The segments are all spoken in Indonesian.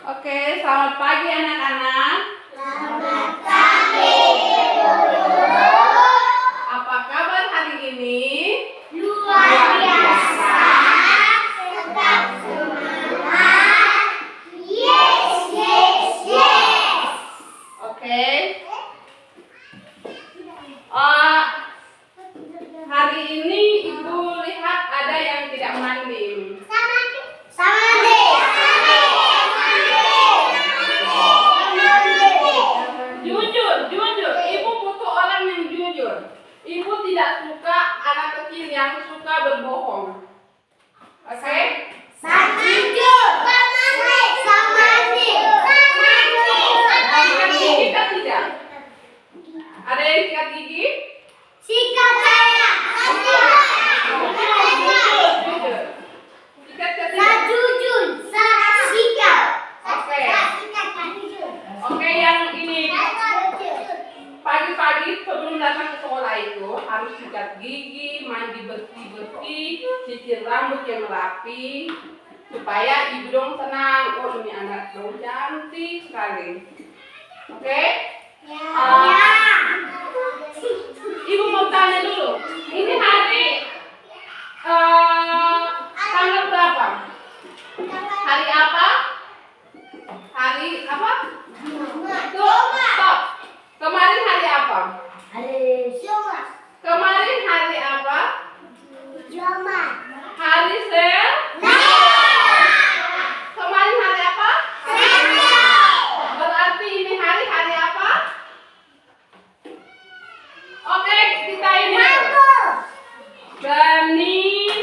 Oke, selamat pagi anak-anak. Selamat pagi, Apa kabar hari ini? luar biasa. Tetap semangat. Yes, yes, yes. Oke. Hari ini Ibu lihat ada yang tidak mandi. Jujur, Ibu butuh orang yang jujur. Ibu tidak suka anak kecil yang suka berbohong. Oke? Sikat gigi kan tidak? Ada yang sikat gigi? Jujur. Sikat gigi. Oke, yang ini pagi-pagi sebelum datang ke sekolah itu harus sikat gigi, mandi bersih-bersih, sisir rambut yang rapi, supaya ibu dong senang. Oh, ini anak dong cantik sekali. Oke? Ibu mau tanya dulu, ini hari tanggal berapa? Hari apa? Hari apa? Stop. Kemarin hari apa? Kemarin hari apa? Hari Kemarin hari apa? Berarti ini hari apa? Oke, kita ini Senin.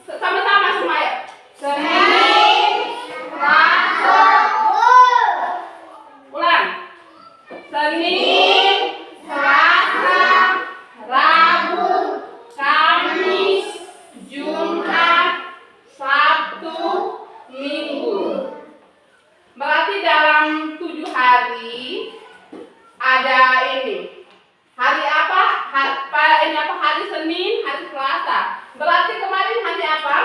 Sama-sama semua ya. Senin, Rabu. Ulang. Senin, Selasa, Rabu, Kamis, Jumat, Sabtu, Minggu. Berarti dalam 7 hari ada ini. Hari apa? Hari Senin, hari Selasa. Berarti kemarin hari apa?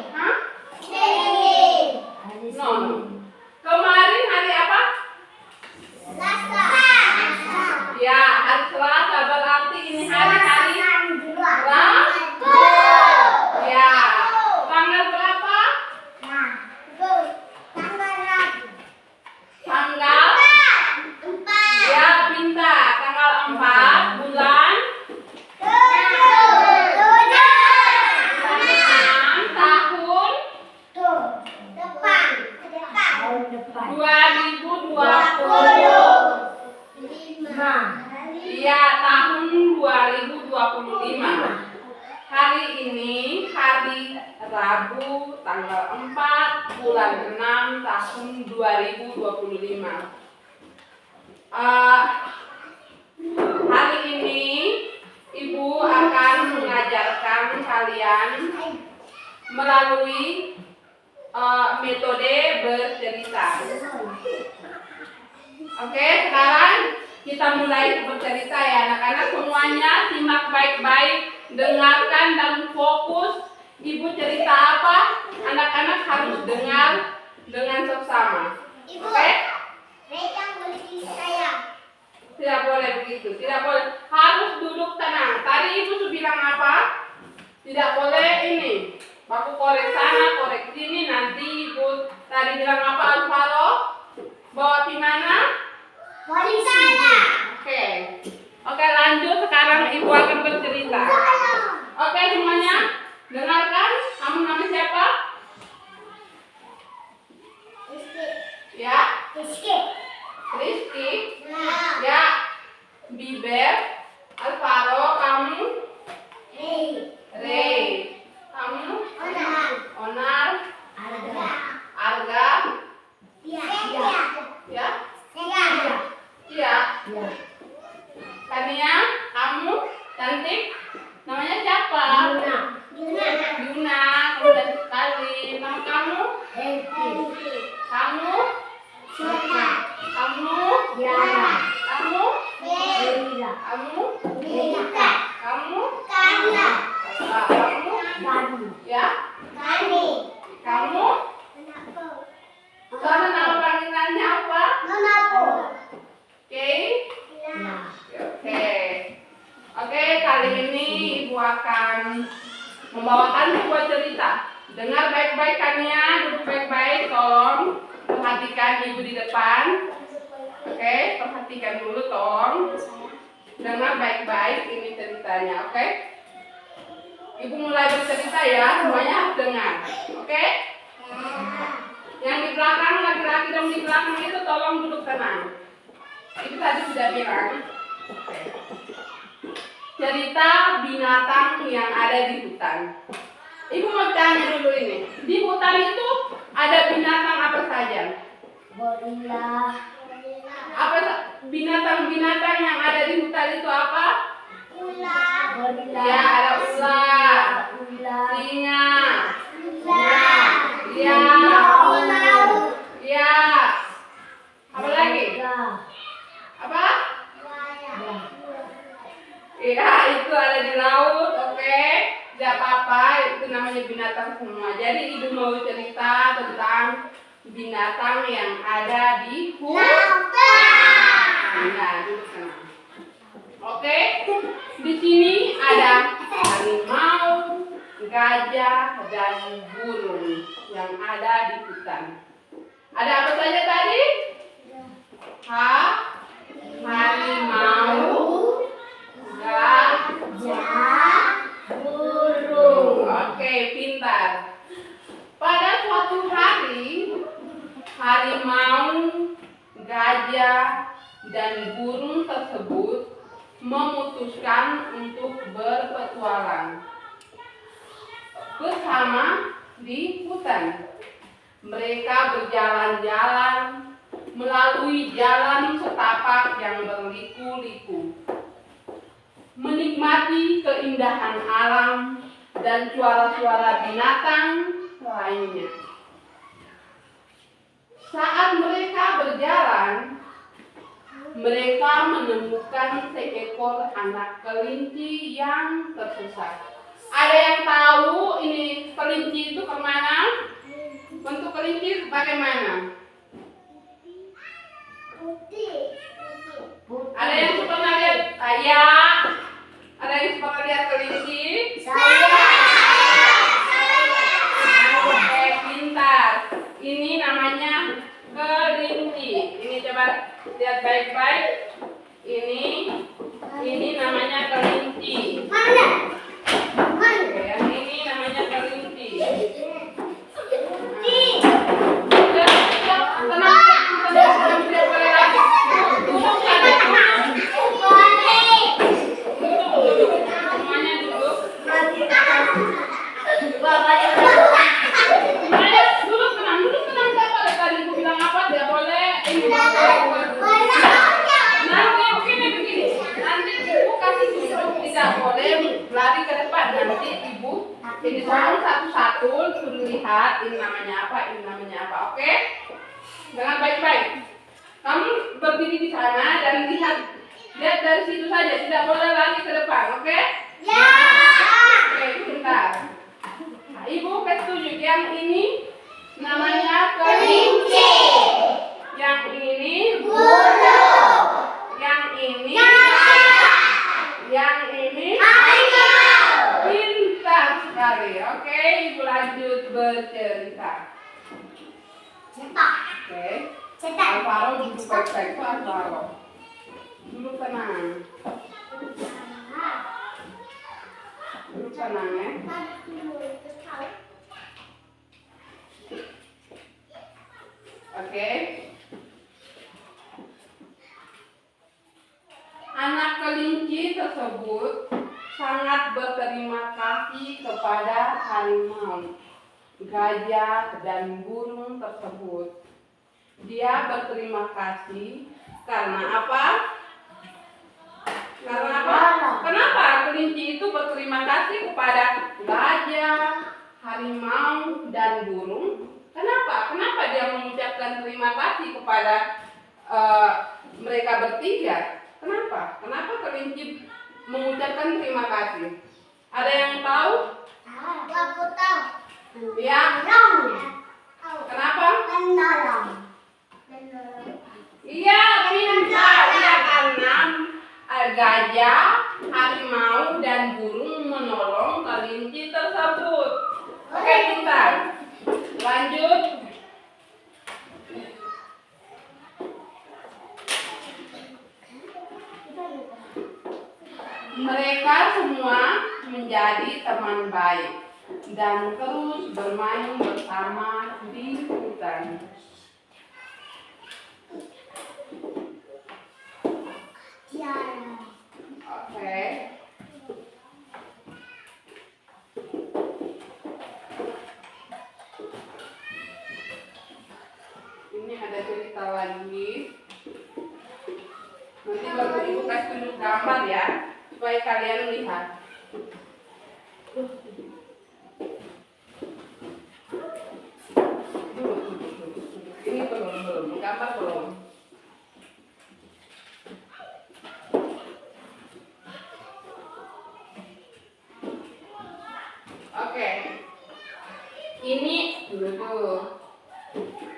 Hah? No. Kemarin hari apa? Ya, hari Selasa. Berarti ini hari Rabu. Ya. Tanggal berapa? Tanggal? Ya, pintar. Tanggal 4 bulan 6 tahun 2020. Iya, tahun 2025. Hari ini hari Rabu tanggal 4 bulan 6 tahun 2025. Hari ini Ibu akan mengajarkan kalian melalui metode bercerita. Oke, sekarang kita mulai bercerita ya anak-anak. Semuanya simak baik-baik, dengarkan dan fokus. Ibu cerita apa, anak-anak harus dengar dengan seksama. Oke? Tidak boleh begitu, tidak boleh. Harus duduk tenang. Tadi Ibu sudah bilang apa? Tidak boleh ini. Baku korek sana, korek sini. Nanti Ibu tadi bilang apa, Alvaro? Bawa di mana? Oke, lanjut. Sekarang Ibu akan bercerita. Oke, semuanya dengarkan. Kamu nama siapa? Ya? Rizky. Ya. Biber. Alvaro. Kamu? Ray. Kamu? Onar. Arga. Ya? Iya. Kania, kamu cantik. Namanya siapa? Yuna. Kamu cantik sekali. Nama kamu? Kamu? Kamu? Kamu? Kamu? Kamu? Ya? Kami. Kamu? Kenapa? Soalnya nama panggilannya apa? Kenapa? Oke. Ya. Oke. Oke, kali ini Ibu akan membawakan sebuah cerita. Dengar baik-baik Kania, duduk baik-baik, tolong perhatikan Ibu di depan. Oke, perhatikan dulu tolong. Dengar baik-baik ini ceritanya, oke? Ibu mulai bercerita ya, semuanya harus dengar. Oke? Yang di belakang, laki-laki dan di belakang itu tolong duduk tenang. Itu tadi sudah bilang. Oke. Cerita binatang yang ada di hutan. Ibu mau tanya dulu ini. Di hutan itu ada binatang apa saja? Gorila. Apa binatang-binatang yang ada di hutan itu apa? Ular. Gorila. Ya, ada ular, Ular. singa, Ular. ya, Ular. ya. Apa lagi? Ular. Apa? Ular. Iya, itu ada di laut, oke. Tidak apa-apa, itu namanya binatang semua. Jadi ibu mau cerita tentang binatang yang ada di hutan. Nah, duduk tenang. Oke, di sini ada harimau, gajah, dan burung yang ada di hutan. Ada apa saja tadi? Harimau, Gajah. Burung. Oke, pintar. Pada suatu hari, harimau, gajah, dan burung tersebut memutuskan untuk berpetualang bersama di hutan. Mereka berjalan-jalan melalui jalan setapak yang berliku-liku, menikmati keindahan alam dan suara-suara binatang lainnya. Saat mereka berjalan, mereka menemukan seekor anak kelinci yang tersesat. Ada yang tahu ini kelinci itu kemana? Bentuk kelinci bagaimana? Putih. Ada yang pernah lihat? Ya. Ada yang pernah lihat kelinci? Saya. Oke, pintar. Ini namanya kelinci. Ini coba lihat baik-baik. Ini namanya kelinci. Mana? Oke, yang ini namanya kelinci. Putih. Tenang, tidak boleh lagi. Duduk sana. Duduk. Semuanya duduk. Semuanya duduk tenang. Tidak boleh tadi aku bilang apa? Tidak boleh. Ini nanti begini. Nanti ibu kasih tunjuk, tidak boleh lari ke depan. Nanti ibu ini tolong satu-satu suruh lihat ini namanya apa, ini namanya apa. Oke? Dengan baik-baik. Kamu berdiri di sana dan lihat dari situ saja. Tidak boleh lari ke depan. Oke? Ya. Oke, bentar. Nah, ibu kasih tunjuk yang ini namanya kelinci. Yang ini Burung. yang ini yang ini pintar sekali. Oke, ibu lanjut bercerita. Cetak. Oke, Cetak. Alvaro duduk baik-baik. Pak Alvaro duduk tenang. Duduk tenang ya. Oke. Anak kelinci tersebut sangat berterima kasih kepada harimau, gajah, dan burung tersebut. Dia berterima kasih karena apa? Karena apa? Kenapa kelinci itu berterima kasih kepada gajah, harimau, dan burung? Kenapa? Kenapa dia mengucapkan terima kasih kepada mereka bertiga? Kenapa? Kenapa kelinci mengucapkan terima kasih? Ada yang tahu? Aku tahu. Ya. Kenapa? Menolong. Iya, pintar. Ya, karena gajah, harimau, dan burung menolong kelinci tersebut. Oke, pintar. Lanjut. Mereka semua menjadi teman baik dan terus bermain bersama di hutan. Oke. Ini ada cerita lagi. Nanti baru ibu kasih tunjuk gambar ya, supaya kalian lihat. Ini belum, gambar belum. Oke. Ini dulu.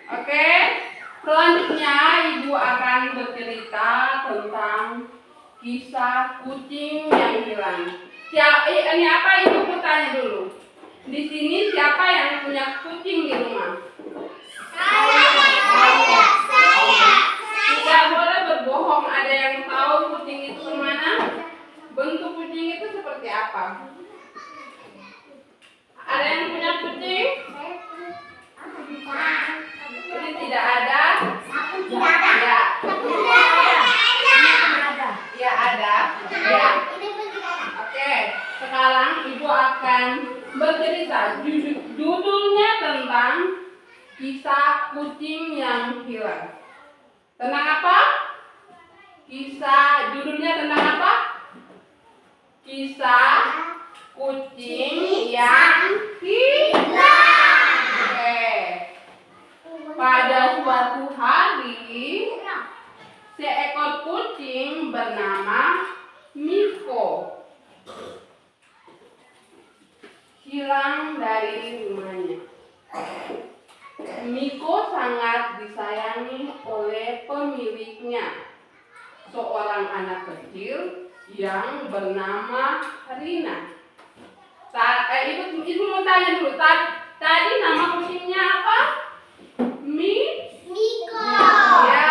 Oke. Selanjutnya ibu akan bercerita tentang kisah kucing yang hilang. Ini apa ibu bertanya dulu? Di sini siapa yang punya kucing di rumah? Saya. Tidak boleh berbohong. Ada yang tahu kucing itu kemana? Bentuk kucing itu seperti apa? Ada yang punya kucing? Ini tidak ada. Ya. Ya ada. Ya. Oke. Sekarang ibu akan bercerita. Judulnya tentang kisah kucing yang hilang. Tentang apa? Judulnya tentang apa? Kisah kucing yang hilang. Oke. Pada suatu hari, seekor kucing bernama Miko hilang dari rumahnya. Miko sangat disayangi oleh pemiliknya, seorang anak kecil yang bernama Rina. Ibu mau tanya dulu, tadi nama kucingnya apa? Miko. Ya.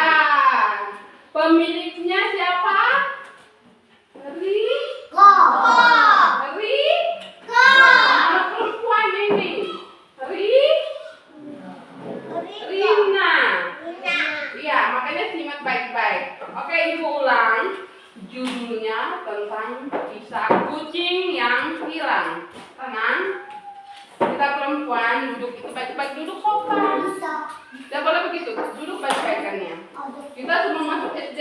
Pemiliknya siapa? Rina. Nama perempuan ini. Rina. Iya, makanya simak baik-baik. Oke, ibu ulang. Judulnya tentang kisah kucing yang hilang. Tenang. Kita perempuan duduk baik-baik, duduk sopan. Tidak boleh begitu. Duduk baik-baikannya. Kita semua masuk SD.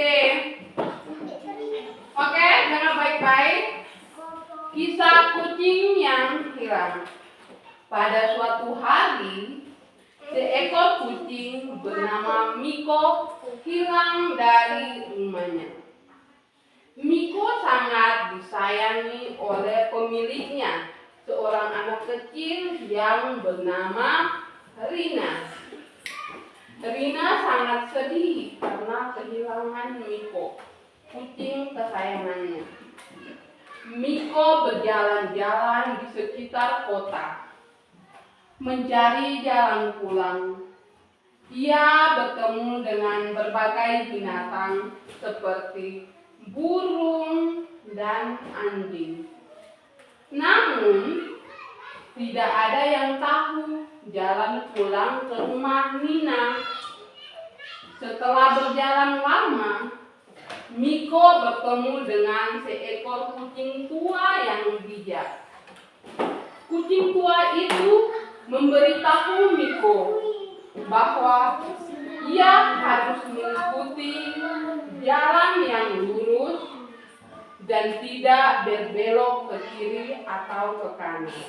Oke, dengar baik-baik. Kisah kucing yang hilang. Pada suatu hari, seekor kucing bernama Miko hilang dari rumahnya. Miko sangat disayangi oleh pemiliknya, seorang anak kecil yang bernama Rina. Rina sangat sedih karena kehilangan Miko, kucing kesayangannya. Miko berjalan-jalan di sekitar kota, mencari jalan pulang. Ia bertemu dengan berbagai binatang seperti burung dan anjing. Namun, tidak ada yang tahu jalan pulang ke rumah Nina. Setelah berjalan lama, Miko bertemu dengan seekor kucing tua yang bijak. Kucing tua itu memberitahu Miko bahwa ia harus mengikuti jalan yang lurus dan tidak berbelok ke kiri atau ke kanan.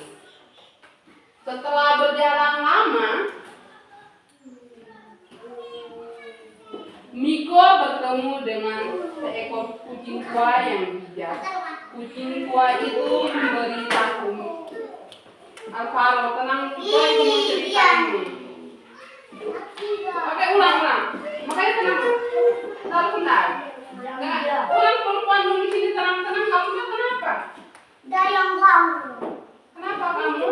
Setelah berjalan lama, Miko bertemu dengan seekor kucing tua yang bijak. Kucing tua itu memberitahu Alvaro, tenang, boy itu mau cerita ini. Oke, ulang. Makanya tenang. Taruh sebentar. Ulang perempuan dulu di sini tenang. Kamu kenapa? Dayang kamu. Kenapa kamu?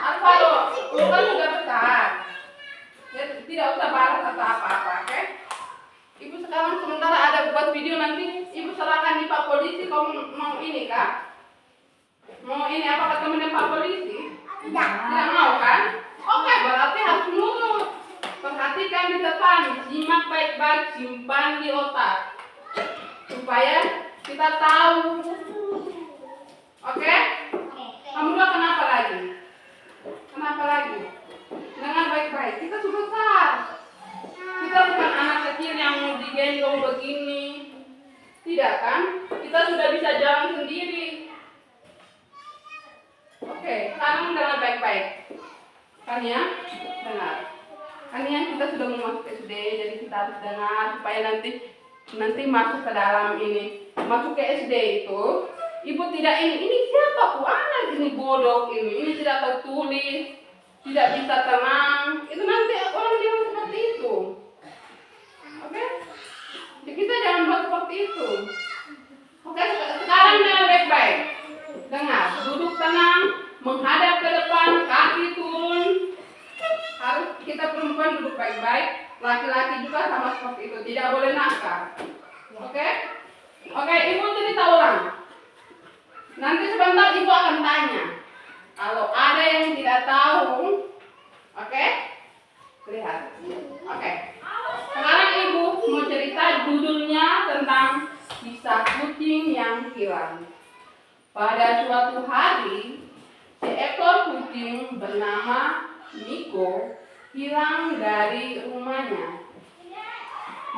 Alvaro, bukan sudah besar. Ya, tidak usah balas atau apa-apa, oke? Ibu sekarang sementara ada buat video, nanti ibu serahkan di Pak Polisi. Kamu mau ini kak? Mau ini apa ketemu dengan Pak Polisi? Tidak. Tidak mau kan? Oke, berarti harus nurut. Perhatikan di depan, simak baik-baik, simpan di otak, supaya kita tahu. Oke? Kamu dua kenapa lagi? Kenapa lagi? Dengar baik-baik, kita sudah besar. Kita bukan anak kecil yang digendong begini. Tidak kan? Kita sudah bisa jalan sendiri. Oke, sekarang dengar baik-baik. Kan ya? Dengar. Kan ya, kita sudah mau masuk SD, jadi kita harus dengar supaya nanti masuk ke dalam ini. Masuk ke SD itu, ibu tidak ini siapa bu anak ini bodoh ini tidak tertulis, tidak bisa tenang. Itu nanti orang bilang seperti itu. Oke? Jadi kita jangan buat seperti itu. Oke, sekarang dengar baik-baik. Dengar, duduk tenang, menghadap ke depan, kaki turun. Harus kita perempuan duduk baik-baik, laki-laki juga sama seperti itu, tidak boleh nakal. Oke? Oke, ibu cerita ulang. Nanti sebentar ibu akan tanya. Kalau ada yang tidak tahu, oke? Lihat. Oke. Sekarang ibu mau cerita judulnya tentang kisah kucing yang hilang. Pada suatu hari, seekor kucing bernama Miko hilang dari rumahnya.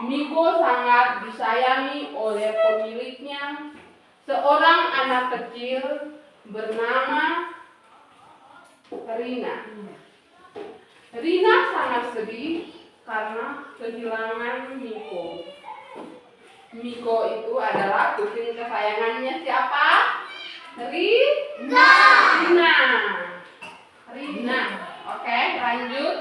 Miko sangat disayangi oleh pemiliknya, seorang anak kecil bernama Rina. Rina sangat sedih karena kehilangan Miko. Miko itu adalah kucing kesayangannya siapa? Rina. Oke, lanjut.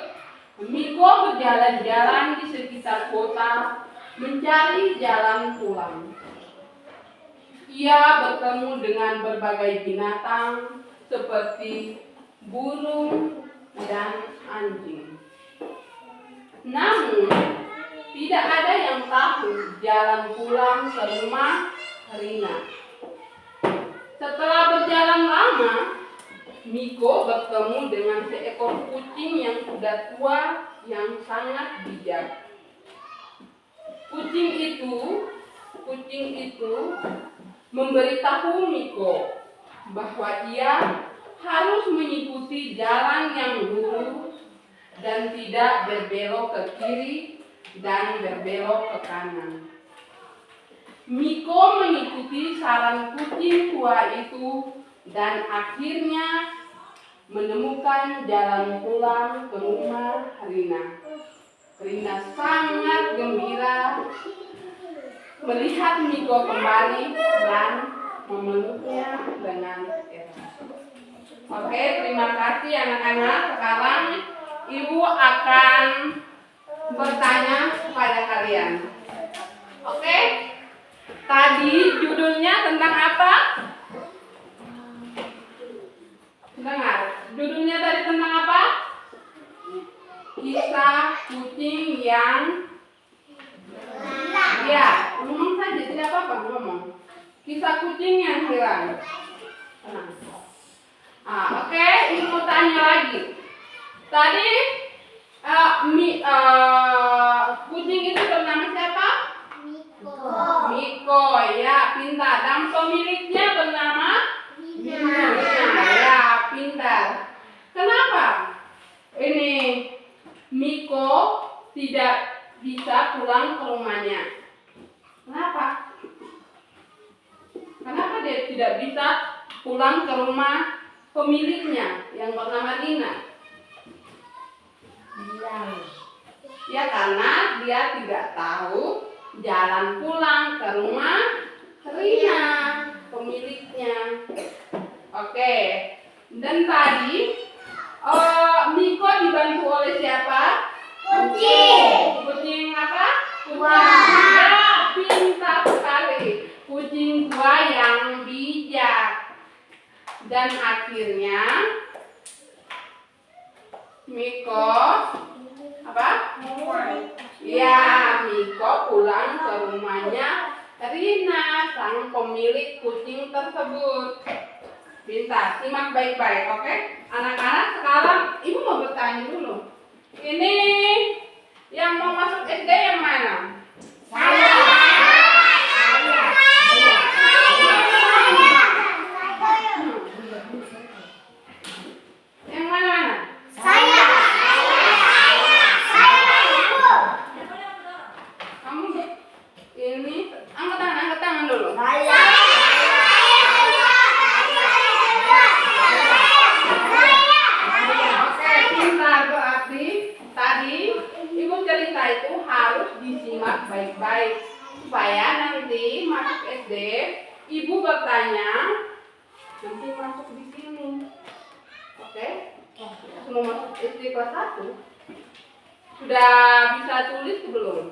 Miko berjalan-jalan di sekitar kota mencari jalan pulang. Ia bertemu dengan berbagai binatang seperti burung dan anjing. Namun, tidak ada yang tahu jalan pulang ke rumah Rina. Setelah berjalan lama, Miko bertemu dengan seekor kucing yang sudah tua yang sangat bijak. Kucing itu memberitahu Miko bahwa ia harus mengikuti jalan yang lurus dan tidak berbelok ke kiri dan berbelok ke kanan. Miko mengikuti saran kucing tua itu dan akhirnya menemukan jalan pulang ke rumah Rina. Rina sangat gembira melihat Miko kembali dan memeluknya dengan erat. Oke, terima kasih anak-anak. Sekarang ibu akan bertanya kepada kalian. Oke? Tadi judulnya tentang apa? Dengar, judulnya tadi tentang apa? Kisah kucing yang ya, ngomong saja, tidak apa-apa ngomong. Kisah kucing yang hilang. Oke, ibu tanya lagi. Tadi kucing itu bernama siapa? Miko, ya, pintar. Dan pemiliknya bernama Rina, ya, pintar. Kenapa ini Miko tidak bisa pulang ke rumahnya? Kenapa? Kenapa dia tidak bisa pulang ke rumah pemiliknya yang bernama Rina? Ya, karena dia tidak tahu jalan pulang ke rumah Rina, pemiliknya. Oke. Dan tadi Miko dibantu oleh siapa? Kucing. Kucing apa? Tua. Ya, pintar sekali. Kucing tua yang bijak. Dan akhirnya Miko apa? Ya, Miko pulang ke rumahnya Rina, sang pemilik kucing tersebut. Pintar, simak baik-baik, oke? Anak-anak, sekarang ibu mau bertanya dulu. Ini yang mau masuk SD yang mana? Yang mana-mana? Kamu ini angkat tangan dulu. Oke, pintar berarti tadi ibu cerita itu harus disimak baik-baik supaya nanti masuk SD ibu bertanya nanti masuk di sini. Oke? Sebelum masuk SD kelas 1 sudah bisa tulis belum?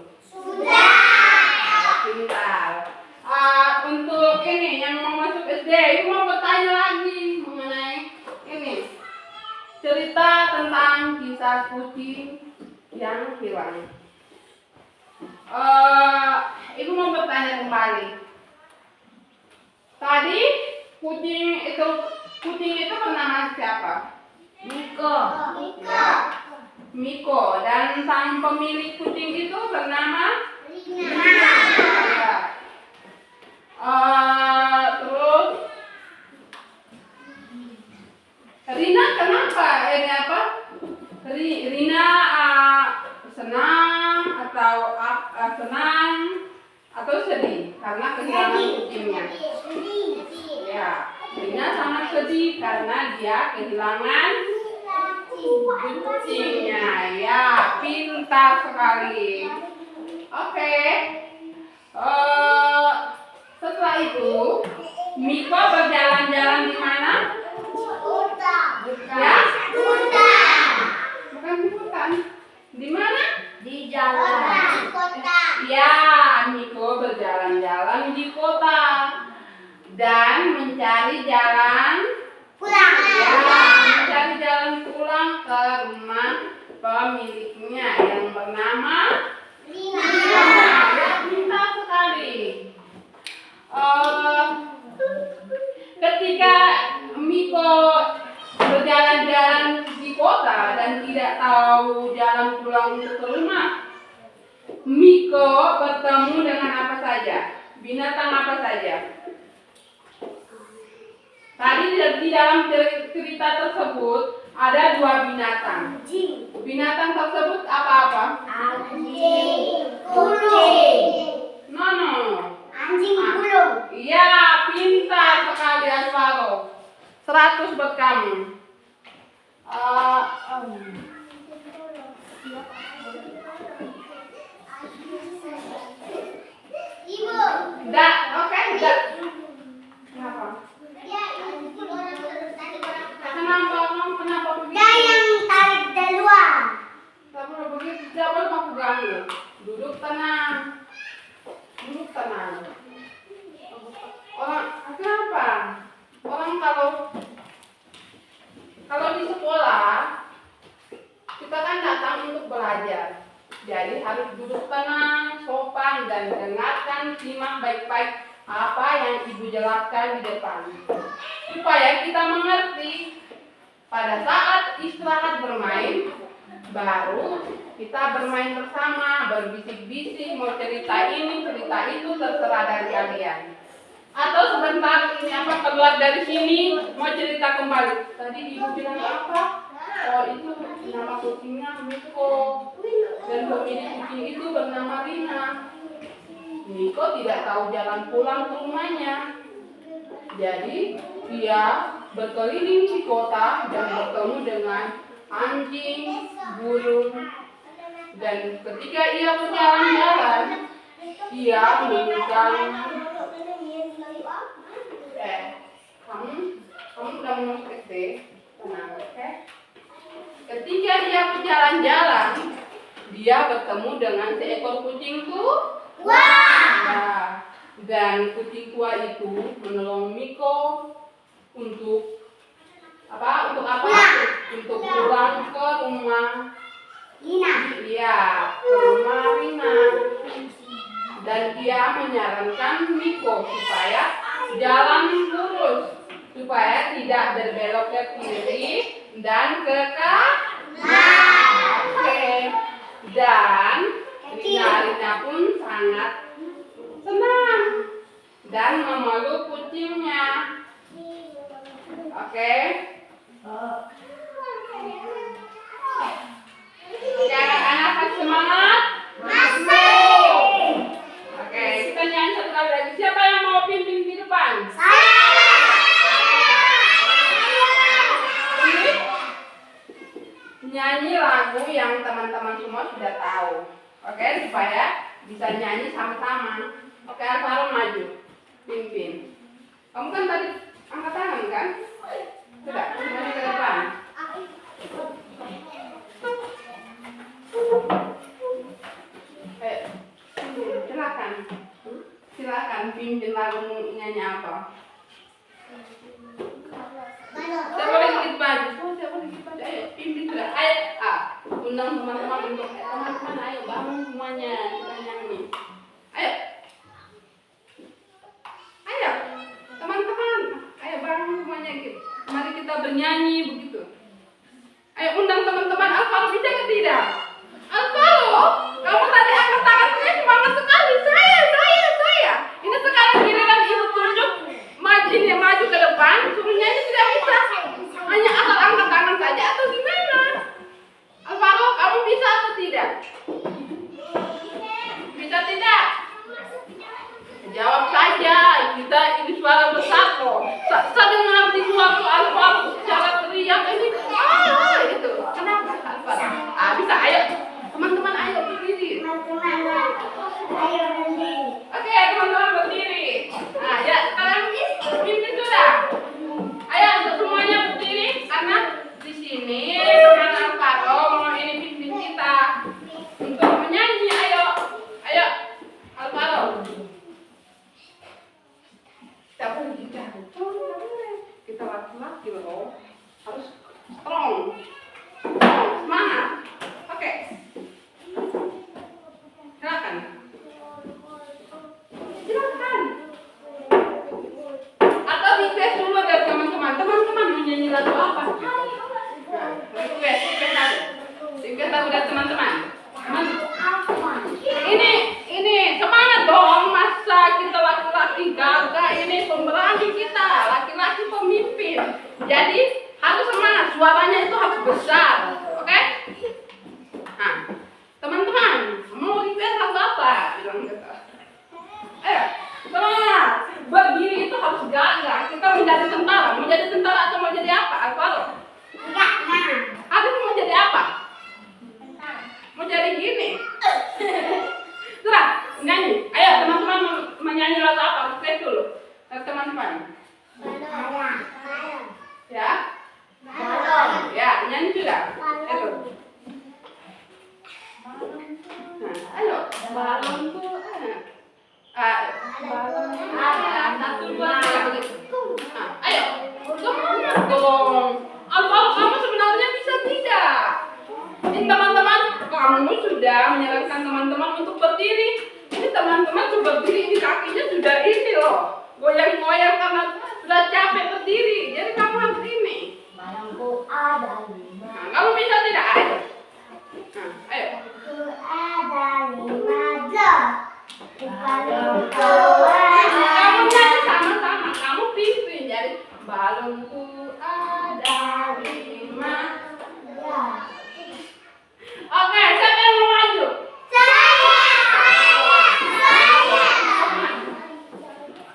Pintar. Untuk ini yang mau masuk SD, ibu mau bertanya lagi mengenai ini cerita tentang kisah kucing yang hilang. Ibu mau bertanya kembali. Tadi kucing itu bernama siapa? Miko. Ya, Miko. Dan sang pemilik kucing itu bernama Rina. Ya. Terus Rina kenapa? Ini apa? Rina senang atau sedih karena kehilangan kucingnya. Ya, Rina sangat sedih karena dia kehilangan kucingnya. Ya, pintar sekali. Oke. Setelah itu, Miko berjalan-jalan di mana? Ya? Bukan di hutan. Di mana? Di jalan. Ya, Miko berjalan-jalan di kota dan mencari jalan pulang ke rumah pemiliknya yang bernama Rina. Ya, pintar sekali. Ketika Miko berjalan-jalan di kota dan tidak tahu jalan pulang untuk ke rumah, Miko bertemu dengan apa saja? Binatang apa saja? Tadi di dalam cerita tersebut ada 2 binatang. Binatang tersebut apa-apa? No. Anjing bulung. Iya, pintar sekali Aswaro. 100 buat kamu. Ibu. Oke. Kenapa begitu? Dia yang tarik duluan. Tak boleh begitu, tidak boleh aku ganggu. Duduk tenang. Kenapa? Orang kalau di sekolah kita kan datang untuk belajar. Jadi harus duduk tenang, sopan dan dengarkan, simak baik-baik apa yang ibu jelaskan di depan. Supaya kita mengerti. Pada saat istirahat bermain, baru kita bermain bersama, berbisik-bisik, mau cerita ini, cerita itu, terserah dari kalian. Atau sebentar ini keluar dari sini, mau cerita kembali. Tadi ibu bilang apa? Oh, itu nama kucingnya Miko. Dan pemilik kucing itu bernama Rina. Miko tidak tahu jalan pulang ke rumahnya. Jadi dia berkeliling di kota dan bertemu dengan anjing, burung, dan ketika ia berjalan-jalan, ia menemukan kamu Kamu udah mau masuk SD? Tenang, oke? Ketika dia berjalan-jalan, dia bertemu dengan seekor kucing tua. Nah, dan kucing tua itu menolong Miko untuk apa? Untuk apa? Untuk pulang ke rumah Lina. Iya, ke rumah Rina. Dan dia menyarankan Miko supaya jalan lurus, supaya tidak berbelok ke kiri dan ke kanan. Oke. Dan Rina pun sangat senang dan memeluk kucingnya. Oke. Oke, anak-anak masih semangat? Masih. Oke, kita nyanyi satu kali lagi. Siapa yang mau pimpin di depan? Ini nyanyi lagu yang teman-teman semua sudah tahu. Oke, supaya bisa nyanyi sama-sama. Oke, Alvaro maju. Pimpin. Kamu kan tadi angkat tangan kan? Sudah, maju ke depan. Silakan pimpin lagu nyanyi apa? Siapa boleh ikut baju? Siapa boleh ikut baju? Ayo pimpin sudah. Ayo, undang teman-teman untuk teman-teman. Ayo bangun semuanya kita nyanyi. Ayo, ayo teman-teman. Ayo bangun semuanya. Mari kita bernyanyi begitu. Ayo undang teman-teman. Alvaro bisa ke tidak? Alvaro, kamu tadi angkat tangan saya semangat sekali. Saya. Ini sekarang giliran ibu tunjuk maju ke depan, suruh nyanyi tidak bisa. Hanya asal angkat tangan saja atau gimana? Alvaro, kamu bisa atau tidak? Bisa tidak? Jawab saja. Kita ini suara besar kok. Saya dengar di suatu Alvaro secara teriak ini. Itu. Kenapa Alvaro? Bisa. Ayo. Teman-teman ayo berdiri. Ayo berdiri. Oke, teman-teman berdiri. Nah, ya sekarang pimpin sudah. Ayo untuk semuanya berdiri karena di sini teman Alvaro mau ini pimpin kita untuk menyanyi. Ayo Alvaro. Kita boleh juga. Kita laki-laki loh. Harus strong. Semangat. Oke. Silakan. Atau request dulu dari teman-teman. Teman-teman mau nyanyi lagu apa? Request lagu dari teman-teman. Ini semangat dong. Masa kita laki-laki gagah, ini pemberani kita, laki-laki pemimpin. Jadi harus semangat. Suaranya itu harus besar. Oke? Nah, teman-teman mau request lagu apa? Bilang gitu. Ayo, semangat. Berdiri itu harus gagah. Kita menjadi tentara. Mau jadi tentara atau mau jadi apa? Alvaro? Habis mau jadi apa? Mau jadi gini. Sudah, nyanyi. Ayo teman-teman menyanyi lagu apa? Request dulu. Teman-teman. Ya? Ya, nyanyi sudah. Itu. Nah, ayo. Balon tuh. Balon. 1, 2, 3 begitu. Nah, ayo. Semangat dong. Alvaro, kamu sebenarnya bisa tidak? Ini teman-teman, kamu sudah menyarankan teman-teman untuk berdiri. Ini teman-teman sudah berdiri, ini kakinya sudah ini loh. Goyang-goyang karena sudah capek berdiri. Jadi kamu harus ini. Nah, kamu bisa tidak? Ayo. Nah, ayo. Kamu nyanyi sama-sama, kamu pimpin. Jadi balonku ada 5. Oke, siapa yang mau maju?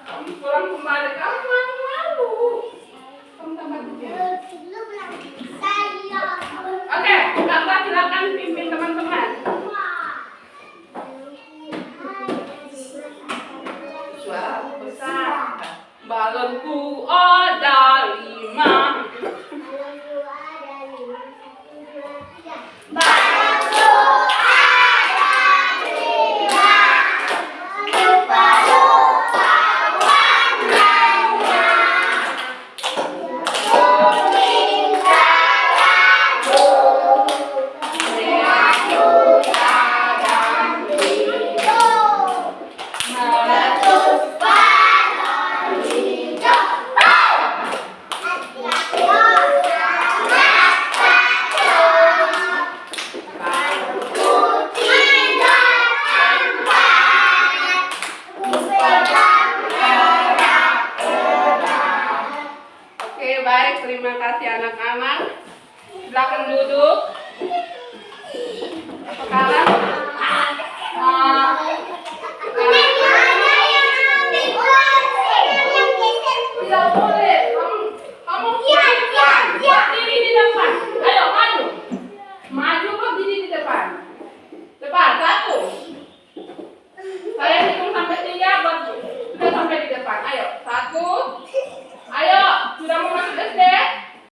Kamu pulang kembali, kamu malu-malu. Kamu tambah kecil. Oke, Silakan duduk. Sekarang